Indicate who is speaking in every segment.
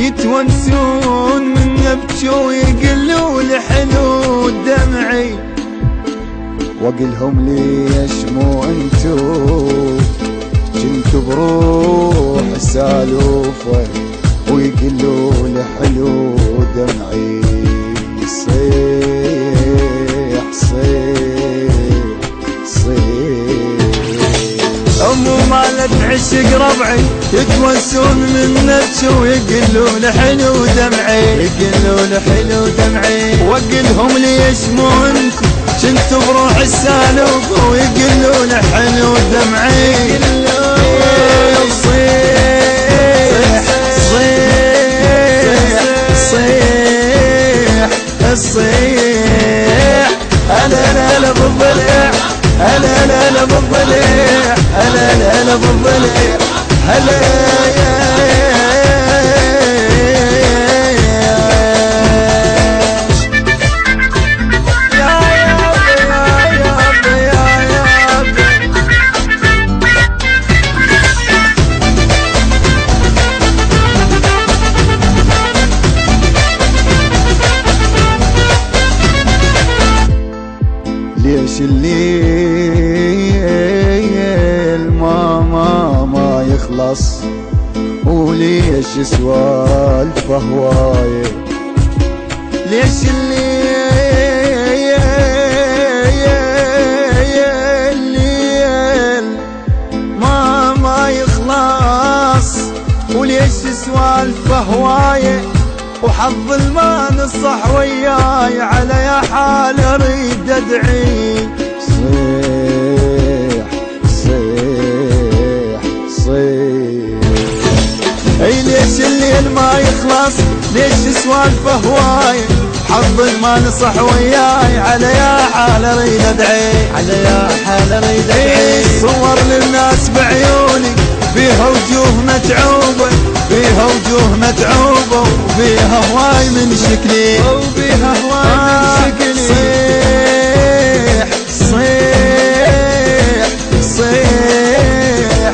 Speaker 1: يتونسون من ابكي ويقلون حلو دمعي،
Speaker 2: واقلهم ليش مو انتو جنتو بروح سالوفه ويقلون حلو دمعي. صيح صيح صيح
Speaker 1: امو مالت عشق ربعي يتونسون من نفسي ويقلون حلو دمعي، يقلون حلو دمعي. واقلهم ليش مو انتو جنتو بروح السالوف ويقلون حلو دمعي. صيح صيح صيح صيح انا لا بالضلع، انا لا بالضلع، انا لا بالضلع، هلا
Speaker 2: ليش الليل ما يخلص وليش سوالف هوايه؟
Speaker 1: ليش الليل ما يخلص وليش سوالف هوايه؟ وحظ الما نصح وياي على يا حال اريد ادعي.
Speaker 2: صيح صيح صيح
Speaker 1: اي ليش الليل ما يخلص ليش سوالفه هواي؟ حظ الما نصح وياي على يا حال اريد ادعي، على يا حال اريد ادعي. صور للناس بعيوني بيها وجوه متعوبه، بيها وجوه متعوبة وبيها هواي من شكلي، وبيها هواي من شكلي. صيح صيح صيح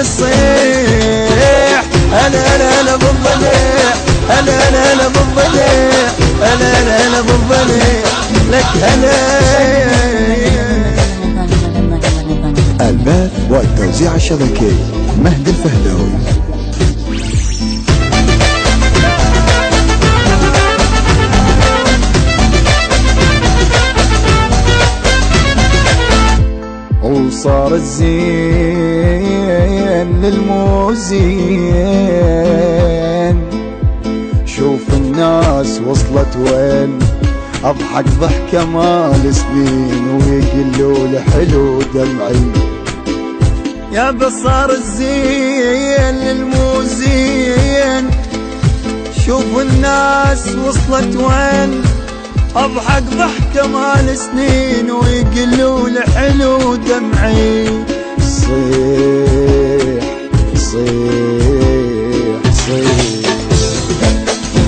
Speaker 1: صيح انا لا بالضلع، انا لا بالضلع، انا لا بالضلع لك هلا.
Speaker 2: البث والتوزيع الشبكي مهدي الفهلوي. وصار الزين للموزين، شوف الناس وصلت وين، اضحك ضحكة مال سنين ويقلوا الحلو دمعي.
Speaker 1: يا بصار الزين للموزين، شوف الناس وصلت وين، اضحك ضحكة مال سنين ويقلوا الحلو دمعي.
Speaker 2: صيح صيح صيح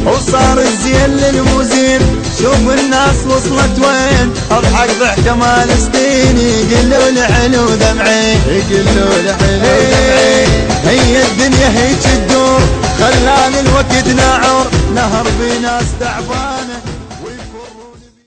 Speaker 1: وصار الزين للموزين، شوف الناس وصلت وين، اضحك ضحكة مال سنين يقلوا الحلو دمعي، يقلوا الحلو دمعي. هي الدنيا هيك تدور خلاني الوقت ناعور، نهر بناس تعبانه.